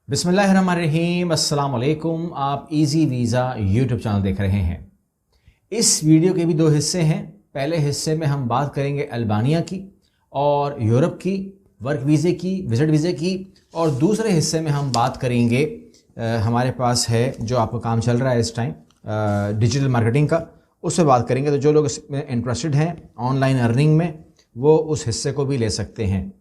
बिस्मिल्लाहिर्रहमानिर्रहीम, अस्सलाम वालेकुम। आप इजी वीज़ा यूट्यूब चैनल देख रहे हैं। इस वीडियो के भी दो हिस्से हैं। पहले हिस्से में हम बात करेंगे अल्बानिया की और यूरोप की, वर्क वीज़े की, विजिट वीज़े की, और दूसरे हिस्से में हम बात करेंगे हमारे पास है जो आपका काम चल रहा है इस टाइम डिजिटल मार्केटिंग का, उससे बात करेंगे। तो जो लोग इसमें इंटरेस्टेड हैं ऑनलाइन अर्निंग में, वो उस हिस्से को भी ले सकते हैं।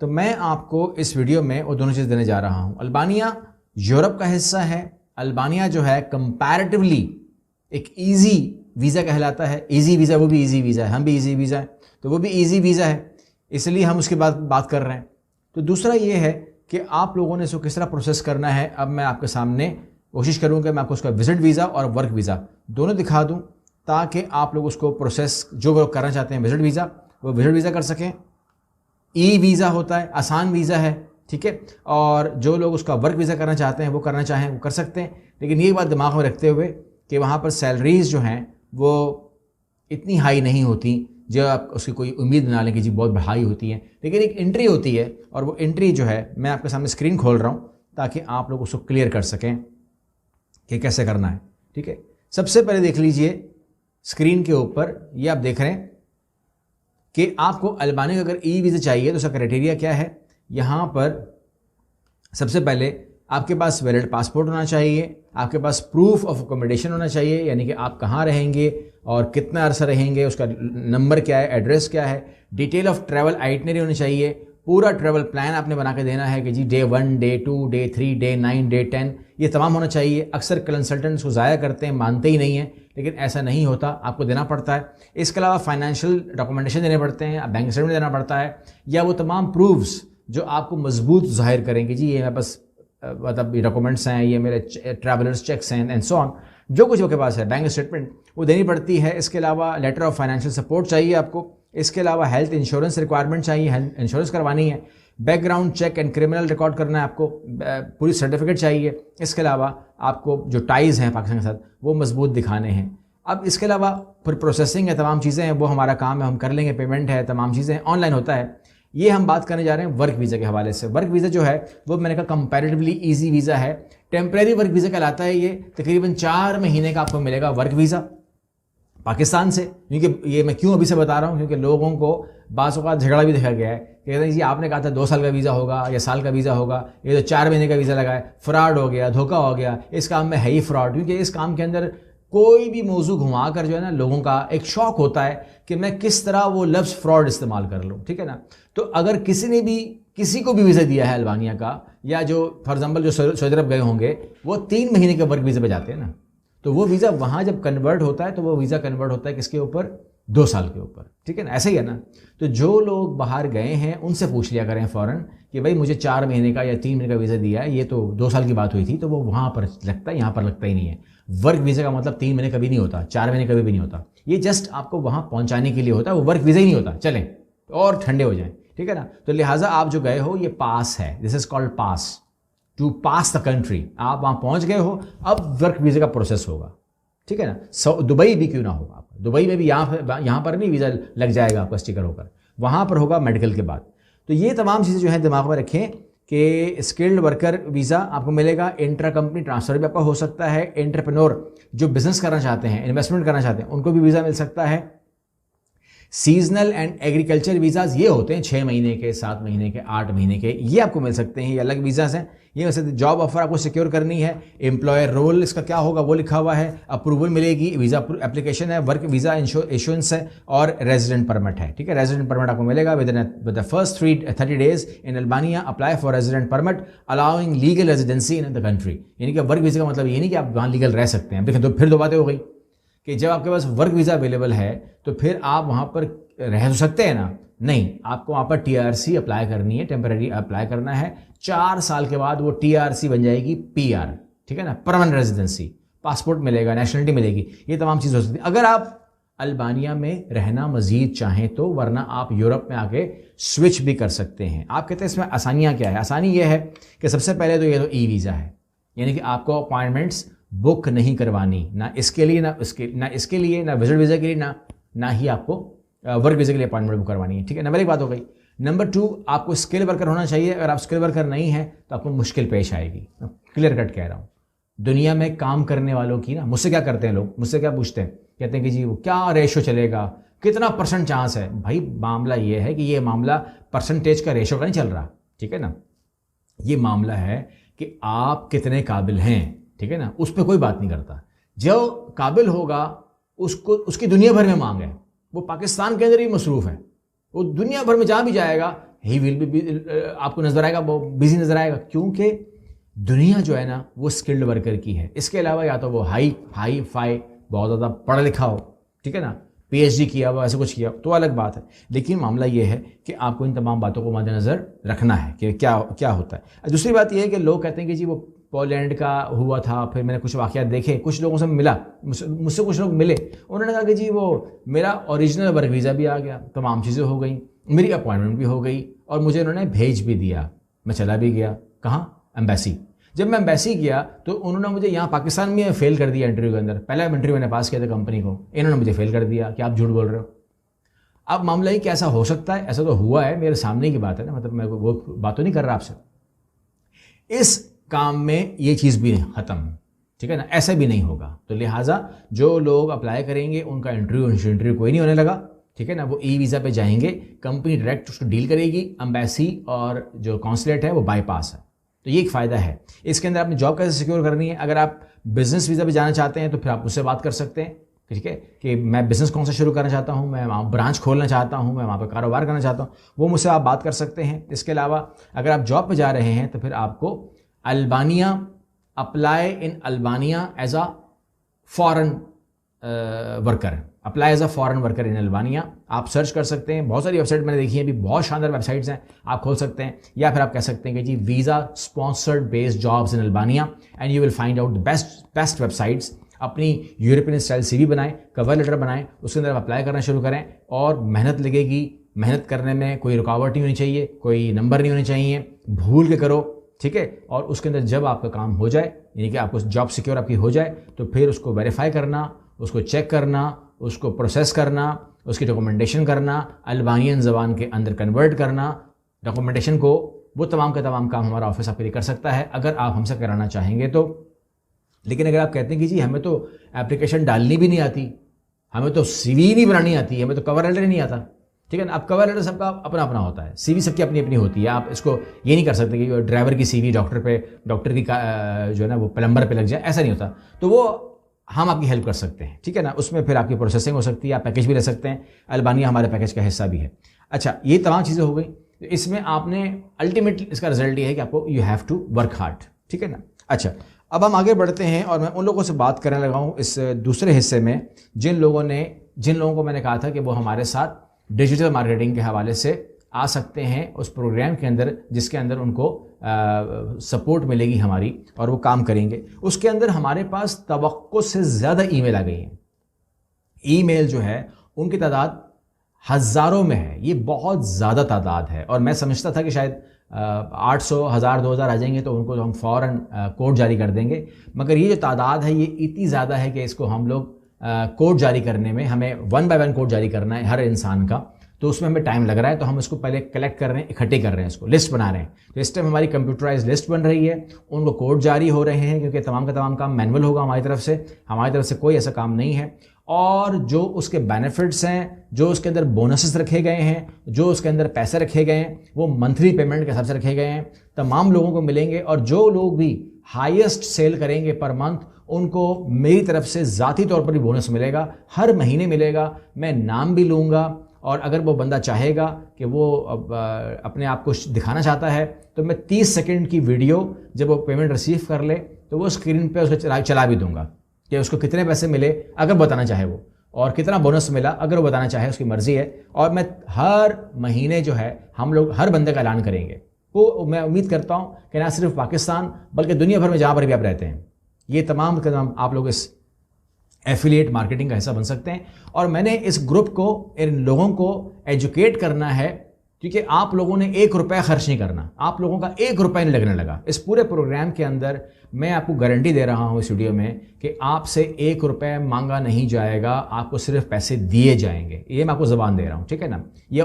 तो मैं आपको इस वीडियो में वो दोनों चीज़ देने जा रहा हूँ। अल्बानिया यूरोप का हिस्सा है। अल्बानिया जो है कंपैरेटिवली एक इजी वीज़ा कहलाता है। इजी वीज़ा, वो भी इजी वीज़ा है, हम भी इजी वीज़ा है, तो वो भी इजी वीज़ा है, इसलिए हम उसके बाद बात कर रहे हैं। तो दूसरा ये है कि आप लोगों ने इसको किस तरह प्रोसेस करना है। अब मैं आपके सामने कोशिश करूँगा मैं आपको उसका विजिट वीज़ा और वर्क वीज़ा दोनों दिखा दूँ, ताकि आप लोग उसको प्रोसेस जो वो करना चाहते हैं विजिट वीज़ा, वो विजिट वीज़ा कर सकें। ई वीज़ा होता है, आसान वीज़ा है, ठीक है। और जो लोग उसका वर्क वीज़ा करना चाहते हैं, वो करना चाहें वो कर सकते हैं। लेकिन ये बात दिमाग में रखते हुए कि वहाँ पर सैलरीज़ जो हैं वो इतनी हाई नहीं होती जो आप उसकी कोई उम्मीद ना लें कि जी बहुत हाई होती है। लेकिन एक एंट्री होती है, और वो एंट्री जो है मैं आपके सामने स्क्रीन खोल रहा हूँ ताकि आप लोग उसको क्लियर कर सकें कि कैसे करना है, ठीक है। सबसे पहले देख लीजिए स्क्रीन के ऊपर, ये आप देख रहे हैं कि आपको अल्बानिया का अगर ई वीज़ा चाहिए तो उसका क्राइटेरिया क्या है। यहाँ पर सबसे पहले आपके पास वैलिड पासपोर्ट होना चाहिए, आपके पास प्रूफ ऑफ अकोमोडेशन होना चाहिए, यानी कि आप कहाँ रहेंगे और कितना अरसा रहेंगे, उसका नंबर क्या है, एड्रेस क्या है, डिटेल ऑफ ट्रैवल आइटनरी होनी चाहिए, पूरा ट्रैवल प्लान आपने बना के देना है कि जी day 1, day 2, day 3, day 9, day 10, ये तमाम होना चाहिए। अक्सर कंसल्टेंट्स को ज़ाया करते हैं, मानते ही नहीं हैं, लेकिन ऐसा नहीं होता, आपको देना पड़ता है। इसके अलावा फाइनेंशियल डॉक्यूमेंटेशन देने पड़ते हैं, बैंक स्टेटमेंट देना पड़ता है, या वो तमाम प्रूफ्स जो आपको मजबूत ज़ाहिर करेंगे जी ये मेरे पास मतलब डॉक्यूमेंट्स हैं, ये मेरे ट्रैवलर्स चेक्स हैं एंड सो ऑन, जो कुछ आपके पास है, बैंक स्टेटमेंट वो देनी पड़ती है। इसके अलावा लेटर ऑफ फाइनेंशियल सपोर्ट चाहिए आपको। इसके अलावा हेल्थ इंश्योरेंस रिक्वायरमेंट चाहिए, हेल्थ इंश्योरेंस करवानी है, background check and criminal record करना है आपको, पूरी सर्टिफिकेट चाहिए। इसके अलावा आपको जो टाइज़ हैं पाकिस्तान के साथ वो मजबूत दिखाने हैं। अब इसके अलावा फिर प्रोसेसिंग है, तमाम चीज़ें हैं, वो हमारा काम है, हम कर लेंगे, पेमेंट है, तमाम चीज़ें ऑनलाइन होता है। ये हम बात करने जा रहे हैं वर्क वीज़ा के हवाले से। वर्क वीज़ा जो है वो मैंने कहा कंपैरेटिवली इजी वीज़ा है। टेम्परेरी वर्क वीज़ा कहलाता है ये। तकरीबन 4 महीने का आपको मिलेगा वर्क वीज़ा पाकिस्तान से। क्योंकि ये मैं क्यों अभी से बता रहा हूँ, क्योंकि लोगों को बाज़ औक़ात झगड़ा भी देखा गया है, कहते हैं जी आपने कहा था 2 साल का वीज़ा होगा या साल का वीज़ा होगा, ये तो 4 महीने का वीज़ा लगा है, फ्रॉड हो गया, धोखा हो गया, इस काम में है ही फ्रॉड। क्योंकि इस काम के अंदर कोई भी मौजू घुमा कर जो है ना, लोगों का एक शौक होता है कि मैं किस तरह वो लफ्ज़ फ्रॉड इस्तेमाल कर लूँ, ठीक है ना। तो अगर किसी ने भी किसी को भी वीज़ा दिया है अल्बानिया का, या जो फॉर एग्जाम्पल जो सऊदी अरब गए होंगे, वो 3 महीने के वर्क वीज़ा पे जाते हैं ना, तो वो वीज़ा वहाँ जब कन्वर्ट होता है तो वो वीज़ा कन्वर्ट होता है किसके ऊपर, 2 साल के ऊपर, ठीक है ना। ऐसे ही है ना। तो जो लोग बाहर गए हैं उनसे पूछ लिया करें फ़ौरन कि भाई मुझे 4 महीने का या 3 महीने का वीज़ा दिया है, ये तो 2 साल की बात हुई थी, तो वो वहाँ पर लगता है, यहाँ पर लगता ही नहीं है। वर्क वीज़ा का मतलब 3 महीने कभी नहीं होता, 4 महीने कभी भी नहीं होता। ये जस्ट आपको वहाँ पहुँचाने के लिए होता है, वो वर्क वीज़ा ही नहीं होता। चलें और ठंडे हो जाएं, ठीक है ना। तो लिहाजा आप जो गए हो ये पास है, this is called pass, to pass the country. आप वहाँ पहुँच गए हो, अब वर्क वीज़ा का प्रोसेस होगा, ठीक है ना। दुबई भी क्यों ना हो, आप दुबई में भी यहाँ पर नहीं वीज़ा लग जाएगा आपका स्टिकर होकर, वहाँ पर होगा मेडिकल के बाद। तो ये तमाम चीज़ें जो है दिमाग में रखें कि स्किल्ड वर्कर वीज़ा आपको मिलेगा, इंट्रा कंपनी ट्रांसफ़र भी आपका हो सकता है, एंटरप्रेन्योर जो बिज़नेस करना चाहते हैं, इन्वेस्टमेंट करना चाहते हैं, उनको भी वीज़ा मिल सकता है। सीजनल एंड एग्रीकल्चर वीज़ाज़ ये होते हैं 6 महीने के, 7 महीने के, 8 महीने के, ये आपको मिल सकते हैं, ये अलग वीज़ाज़ हैं। ये वैसे जॉब ऑफर आपको सिक्योर करनी है, एम्प्लॉयर रोल इसका क्या होगा वो लिखा हुआ है, अप्रूवल मिलेगी, वीज़ा एप्लीकेशन है, वर्क वीज़ा इशुएंस है, और रेजिडेंट परमिट है, ठीक है। रेजिडेंट परमिट आपको मिलेगा with the first 30 days in Albania apply for resident permit allowing legal residency in the country. यानी कि वर्क वीज़ा का मतलब ये नहीं कि आप वहाँ लीगल रह सकते हैं। देखें तो फिर 2 बातें हो गई कि जब आपके पास वर्क वीज़ा अवेलेबल है तो फिर आप वहाँ पर रह तो सकते हैं ना, नहीं, आपको वहाँ पर TRC अप्लाई करनी है, टेम्परेरी अप्लाई करना है। 4 साल के बाद वो TRC बन जाएगी PR, ठीक है ना, परमानेंट रेजिडेंसी, पासपोर्ट मिलेगा, नेशनलिटी मिलेगी, ये तमाम चीज़ हो सकती है अगर आप अल्बानिया में रहना मजीद चाहें तो। वरना आप यूरोप में आके स्विच भी कर सकते हैं। आप कहते हैं इसमें आसानियाँ क्या है। आसानी ये है कि सबसे पहले तो ये तो ई वीज़ा है, यानी कि आपको अपॉइंटमेंट्स बुक नहीं करवानी, ना इसके लिए ना इसके लिए, ना विजिट वीज़ा के लिए, ना ही आपको वर्क वीज़ा के लिए अपॉइंटमेंट बुक करवानी है, ठीक है। नंबर 1 बात हो गई। नंबर 2, आपको स्किल वर्कर होना चाहिए. अगर आप स्किल वर्कर नहीं हैं तो आपको मुश्किल पेश आएगी. मैं क्लियर कट कह रहा हूँ. दुनिया में काम करने वालों की ना, मुझसे क्या करते हैं लोग, मुझसे क्या पूछते हैं, कहते हैं कि जी वो क्या रेशो चलेगा, कितना % चांस है. भाई मामला ये है कि ये मामला परसेंटेज का रेशो का नहीं चल रहा, ठीक है ना. ये मामला है कि आप कितने काबिल हैं, ठीक है ना. उस पर कोई बात नहीं करता. जो काबिल होगा उसको, उसकी दुनिया भर में मांग है. वो पाकिस्तान के अंदर ही मसरूफ़ है, वो दुनिया भर में जहाँ भी जाएगा ही विल बी, आपको नजर आएगा वो बिजी नजर आएगा, क्योंकि दुनिया जो है ना वो स्किल्ड वर्कर की है. इसके अलावा या तो वो हाई फाई बहुत ज़्यादा पढ़ा लिखा हो, ठीक है ना, PhD किया हुआ, ऐसे कुछ किया तो अलग बात है. लेकिन मामला ये है कि आपको इन तमाम बातों को मद्देनज़र रखना है कि क्या होता है. दूसरी बात ये है कि लोग कहते हैं कि जी वो पोलैंड का हुआ था, फिर मैंने कुछ वाक़यात देखे, कुछ लोगों से मिला, मुझसे कुछ लोग मिले, उन्होंने कहा कि जी वो मेरा ओरिजिनल वर्क वीज़ा भी आ गया, तमाम चीज़ें हो गई, मेरी अपॉइंटमेंट भी हो गई और मुझे उन्होंने भेज भी दिया. मैं चला भी गया, कहाँ, एम्बेसी. जब मैं एम्बेसी गया तो उन्होंने मुझे यहाँ पाकिस्तान में फेल कर दिया इंटरव्यू के अंदर. पहला इंटरव्यू मैंने पास किया था कंपनी को, इन्होंने मुझे फेल कर दिया कि आप झूठ बोल रहे हो. अब मामला ही कि ऐसा हो सकता है, ऐसा तो हुआ है, मेरे सामने की बात है ना, मतलब मैं वो बात तो नहीं कर रहा आपसे. इस काम में ये चीज़ भी ख़त्म, ठीक है ना, ऐसा भी नहीं होगा. तो लिहाजा जो लोग अप्लाई करेंगे उनका इंटरव्यू कोई नहीं होने लगा, ठीक है ना. वो ई वीज़ा पे जाएंगे, कंपनी डायरेक्ट उसको डील करेगी, एम्बेसी और जो कॉन्सुलेट है वो बाईपास है. तो ये एक फ़ायदा है. इसके अंदर आपने जॉब कैसे सिक्योर करनी है. अगर आप बिज़नेस वीज़ा पे जाना चाहते हैं तो फिर आप उससे बात कर सकते हैं, ठीक है, कि मैं बिज़नेस कौन सा शुरू करना चाहता हूँ, मैं वहाँ ब्रांच खोलना चाहता हूँ, मैं वहाँ पर कारोबार करना चाहता हूँ, वो मुझसे आप बात कर सकते हैं. इसके अलावा अगर आप जॉब पे जा रहे हैं तो फिर आपको Albania, apply in Albania as a foreign worker, apply as a foreign worker in Albania. आप सर्च कर सकते हैं, बहुत सारी वेबसाइट मैंने देखी है, अभी बहुत शानदार वेबसाइट्स हैं, आप खोल सकते हैं. या फिर आप कह सकते हैं कि जी visa sponsored based jobs in Albania and you will find out the best websites. अपनी यूरोपियन स्टाइल CV बनाएं, कवर लेटर बनाएं, उसके अंदर आप अप्लाई करना शुरू करें और मेहनत लगेगी. मेहनत करने में कोई रुकावट नहीं होनी चाहिए, कोई नंबर नहीं होने चाहिए, भूल के करो, ठीक है. और उसके अंदर जब आपका काम हो जाए, यानी कि आपको जॉब सिक्योर आपकी हो जाए, तो फिर उसको वेरीफाई करना, उसको चेक करना, उसको प्रोसेस करना, उसकी डॉक्यूमेंटेशन करना, अल्बानियन ज़बान के अंदर कन्वर्ट करना डॉक्यूमेंटेशन को. वो तमाम का तमाम काम हमारा ऑफिस आपके लिए कर सकता है अगर आप हमसे कराना चाहेंगे तो. लेकिन अगर आप कहते हैं कि जी हमें तो एप्लीकेशन डालनी भी नहीं आती, हमें तो CV नहीं बनानी आती, हमें तो कवर लेटर ही नहीं आता, ठीक है ना. अब कवर लेटर सबका अपना अपना होता है, CV सबकी अपनी अपनी होती है. आप इसको ये नहीं कर सकते कि ड्राइवर की CV डॉक्टर की जो है ना वो प्लम्बर पे लग जाए, ऐसा नहीं होता. तो वो हम आपकी हेल्प कर सकते हैं, ठीक है ना. उसमें फिर आपकी प्रोसेसिंग हो सकती है, आप पैकेज भी ले सकते हैं. अल्बानिया हमारे पैकेज का हिस्सा भी है. अच्छा, ये तमाम चीज़ें हो गई. तो इसमें आपने अल्टीमेटली इसका रिजल्ट ये है कि आपको you have to work hard, ठीक है ना. अच्छा, अब हम आगे बढ़ते हैं और मैं उन लोगों से बात करने लगा हूँ इस दूसरे हिस्से में जिन लोगों को मैंने कहा था कि वो हमारे साथ डिजिटल मार्केटिंग के हवाले से आ सकते हैं उस प्रोग्राम के अंदर, जिसके अंदर उनको सपोर्ट मिलेगी हमारी और वो काम करेंगे. उसके अंदर हमारे पास तवक्को से ज़्यादा ईमेल आ गई हैं. ईमेल जो है उनकी तादाद हज़ारों में है. ये बहुत ज़्यादा तादाद है और मैं समझता था कि शायद 800, 1000, 2000 आ जाएंगे तो उनको हम फ़ौरन कोड जारी कर देंगे. मगर ये जो तादाद है ये इतनी ज़्यादा है कि इसको हम लोग कोड जारी करने में, हमें 1 by 1 कोड जारी करना है हर इंसान का, तो उसमें हमें टाइम लग रहा है. तो हम इसको पहले कलेक्ट कर रहे हैं, इकट्ठे कर रहे हैं, इसको लिस्ट बना रहे हैं. तो इस टाइम हमारी कंप्यूटराइज लिस्ट बन रही है, उनको कोड जारी हो रहे हैं क्योंकि तमाम का तमाम काम मैनुअल होगा हमारी तरफ से कोई ऐसा काम नहीं है. और जो उसके बेनिफिट्स हैं, जो उसके अंदर बोनसेस रखे गए हैं, जो उसके अंदर पैसे रखे गए हैं, वो मंथली पेमेंट के हिसाब से रखे गए हैं, तमाम लोगों को मिलेंगे. और जो लोग भी हाईएस्ट सेल करेंगे पर मंथ, उनको मेरी तरफ से ज़ाती तौर पर भी बोनस मिलेगा, हर महीने मिलेगा. मैं नाम भी लूँगा और अगर वो बंदा चाहेगा कि वो अपने आप को दिखाना चाहता है तो मैं 30 सेकंड की वीडियो जब वो पेमेंट रिसीव कर ले तो वो स्क्रीन पे उसको चला भी दूंगा कि उसको कितने पैसे मिले अगर बताना चाहे वो, और कितना बोनस मिला अगर वो बताना चाहे, उसकी मर्ज़ी है. और मैं हर महीने जो है हम लोग हर बंदे का ऐलान करेंगे. वो मैं उम्मीद करता हूँ कि ना सिर्फ पाकिस्तान बल्कि दुनिया भर में जहाँ पर भी आप रहते हैं, ये तमाम कदम आप लोग इस एफिलिएट मार्केटिंग का हिस्सा बन सकते हैं. और मैंने इस ग्रुप को, इन लोगों को एजुकेट करना है क्योंकि आप लोगों ने 1 रुपया खर्च नहीं करना. आप लोगों का 1 रुपया नहीं लगने लगा. इस पूरे प्रोग्राम के अंदर میں آپ کو گارنٹی دے رہا ہوں اس ویڈیو میں کہ آپ سے 1 روپے مانگا نہیں جائے گا, آپ کو صرف پیسے دیے جائیں گے. یہ میں آپ کو زبان دے رہا ہوں, ٹھیک ہے نا. یہ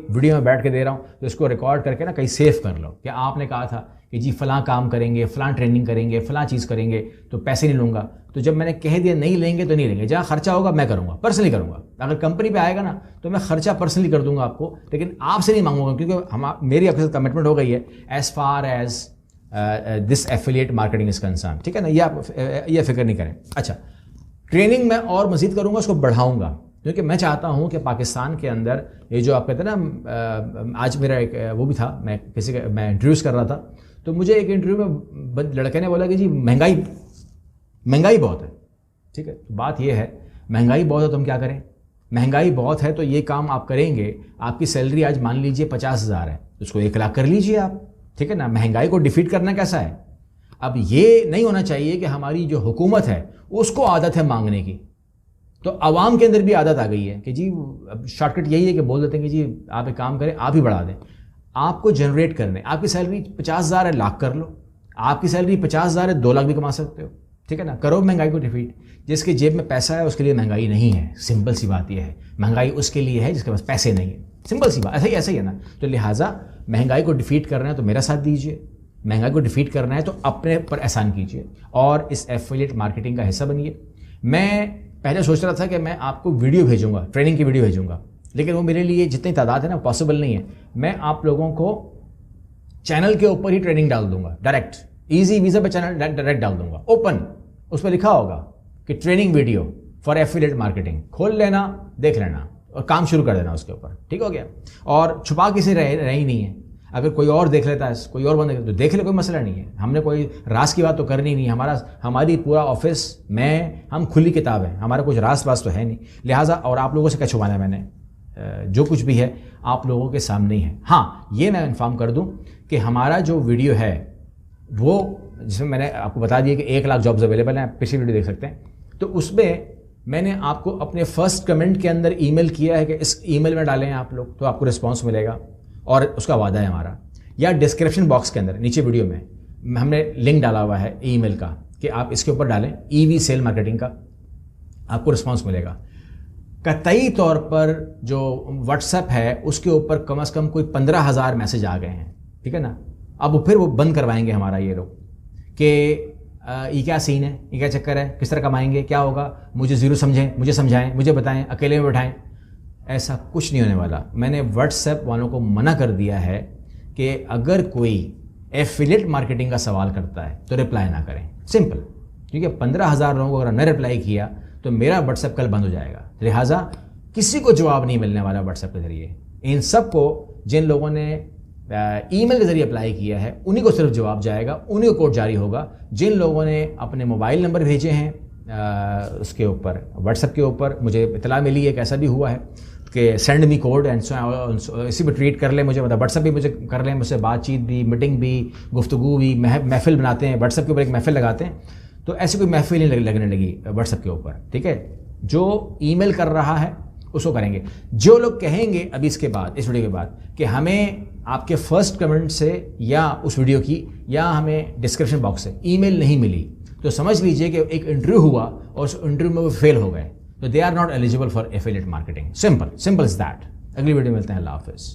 ویڈیو میں بیٹھ کے دے رہا ہوں, تو اس کو ریکارڈ کر کے نا کہیں سیو کر لو کہ آپ نے کہا تھا کہ جی فلاں کام کریں گے, فلاں ٹریننگ کریں گے, فلاں چیز کریں گے تو پیسے نہیں لوں گا. تو جب میں نے کہہ دیا نہیں لیں گے تو نہیں لیں گے, جہاں خرچہ ہوگا میں کروں گا, پرسنلی کروں گا. اگر کمپنی پہ آئے گا نا تو میں خرچہ پرسنلی کر دوں گا آپ کو, لیکن آپ سے نہیں مانگوں گا, کیونکہ میری آپ کے ساتھ کمٹمنٹ ہو گئی ہے as far as this affiliate marketing is concern, ٹھیک ہے نا. یہ فکر نہیں کریں. اچھا, ٹریننگ میں اور مزید کروں گا, اس کو بڑھاؤں گا, کیونکہ میں چاہتا ہوں کہ پاکستان کے اندر یہ جو آپ کہتے ہیں نا, آج میرا ایک وہ بھی تھا, میں انٹرویوز کر رہا تھا, تو مجھے ایک انٹرویو میں لڑکے نے بولا کہ جی مہنگائی بہت ہے. ٹھیک ہے, بات یہ ہے مہنگائی بہت ہے تو ہم کیا کریں. مہنگائی بہت ہے تو یہ کام آپ کریں گے, آپ کی سیلری آج مان لیجئے 50,000 ہے, اس کو 1 لاکھ کر لیجئے آپ, ٹھیک ہے نا. مہنگائی کو ڈیفیٹ کرنا کیسا ہے. اب یہ نہیں ہونا چاہیے کہ ہماری جو حکومت ہے اس کو عادت ہے مانگنے کی, تو عوام کے اندر بھی عادت آ گئی ہے کہ جی شارٹ کٹ یہی ہے کہ بول دیتے ہیں کہ جی آپ ایک کام کریں, آپ ہی بڑھا دیں. آپ کو جنریٹ کرنے, آپ کی سیلری 50,000 ہے, لاکھ کر لو. آپ کی سیلری 50,000 ہے, 2 لاکھ بھی کما سکتے ہو, ٹھیک ہے نا. کرو مہنگائی کو ڈیفیٹ. جس کے جیب میں پیسہ ہے اس کے لیے مہنگائی نہیں ہے, سمپل سی بات یہ ہے. مہنگائی اس کے لیے ہے جس کے پاس پیسے نہیں ہیں, سمپل سی بات, ایسا ہی ہے نا. تو لہٰذا مہنگائی کو ڈیفیٹ کرنا ہے تو میرا ساتھ دیجیے, مہنگائی کو ڈیفیٹ کرنا ہے تو اپنے پر احسان کیجیے اور اس ایفیلیٹ مارکیٹنگ کا حصہ بنیے. میں پہلے سوچ رہا تھا کہ میں آپ کو ویڈیو بھیجوں گا, ٹریننگ کی ویڈیو بھیجوں گا, لیکن وہ میرے لیے جتنی تعداد ہے نا پاسبل نہیں ہے. میں آپ لوگوں کو چینل کے اوپر ہی ٹریننگ ڈال دوں گا, ڈائریکٹ ایزی ویزا پہ چینل ڈائریکٹ ڈال دوں گا, اوپن. اس پہ لکھا ہوگا کہ training video for affiliate marketing, کھول لینا, دیکھ لینا اور کام شروع کر دینا اس کے اوپر, ٹھیک ہو گیا. اور چھپا کسی رہی نہیں ہے. اگر کوئی اور دیکھ لیتا ہے, کوئی اور بندہ تو دیکھ لے, کوئی مسئلہ نہیں ہے. ہم نے کوئی راز کی بات تو کرنی نہیں. ہماری پورا آفس ہم کھلی کتاب ہیں, ہمارا کچھ راز تو ہے نہیں. لہٰذا اور آپ لوگوں سے کیا چھپانا ہے, میں نے جو کچھ بھی ہے آپ لوگوں کے سامنے ہی ہے. ہاں, یہ میں انفارم کر دوں کہ ہمارا جو ویڈیو ہے وہ, جس میں نے آپ کو بتا دیا کہ 1 لاکھ جابز اویلیبل ہیں, پچھلی ویڈیو دیکھ سکتے ہیں. تو اس میں نے آپ کو اپنے فرسٹ کمنٹ کے اندر ای میل کیا ہے کہ اس ای میل میں ڈالیں آپ لوگ, تو آپ کو رسپانس ملے گا, اور اس کا وعدہ ہے ہمارا. یا ڈسکرپشن باکس کے اندر نیچے ویڈیو میں ہم نے لنک ڈالا ہوا ہے ای میل کا, کہ آپ اس کے اوپر ڈالیں EV سیل مارکیٹنگ کا, آپ کو رسپانس ملے گا. قطعی طور پر جو واٹس ایپ ہے اس کے اوپر کم از کم کوئی 15,000 میسج آ گئے ہیں, ٹھیک ہے نا. اب پھر وہ بند کروائیں گے ہمارا یہ لوگ کہ یہ کیا سین ہے, یہ کیا چکر ہے, کس طرح کمائیں گے, کیا ہوگا, مجھے زیرو سمجھیں, مجھے سمجھائیں, مجھے بتائیں, اکیلے میں بٹھائیں. ایسا کچھ نہیں ہونے والا. میں نے واٹس ایپ والوں کو منع کر دیا ہے کہ اگر کوئی ایفیلیٹ مارکیٹنگ کا سوال کرتا ہے تو رپلائی نہ کریں, سمپل. کیونکہ 15,000 لوگوں کو اگر میں رپلائی کیا تو میرا واٹس ایپ کل بند ہو جائے گا. لہٰذا کسی کو جواب نہیں ملنے والا واٹس ایپ کے ذریعے. ان سب کو, جن لوگوں نے ای میل کے ذریعے اپلائی کیا ہے, انہی کو صرف جواب جائے گا, انہی کو کوڈ جاری ہوگا. جن لوگوں نے اپنے موبائل نمبر بھیجے ہیں اس کے اوپر, واٹس ایپ کے اوپر, مجھے اطلاع ملی ہے کہ ایسا بھی ہوا ہے کہ سینڈ می کوڈ اینڈ اسی پہ ٹویٹ کر لیں مجھے, مطلب واٹس ایپ بھی مجھے کر لیں, مجھ سے بات چیت بھی, میٹنگ بھی, گفتگو بھی, محفل بناتے ہیں واٹس ایپ کے اوپر, ایک محفل لگاتے ہیں. تو ایسی کوئی محفل نہیں لگنے لگی واٹس ایپ کے اوپر, ٹھیک ہے. جو ای میل کر رہا ہے اس کو کریں گے. جو لوگ کہیں گے ابھی اس کے بعد, اس ویڈیو کے بعد, کہ ہمیں آپ کے فرسٹ کمنٹ سے یا اس ویڈیو کی یا ہمیں ڈسکرپشن باکس سے ای میل نہیں ملی, تو سمجھ لیجئے کہ ایک انٹرویو ہوا اور اس انٹرویو میں وہ فیل ہو گئے, تو they are not eligible for affiliate marketing. Simple is that. اگلی ویڈیو ملتے ہیں. اللہ حافظ.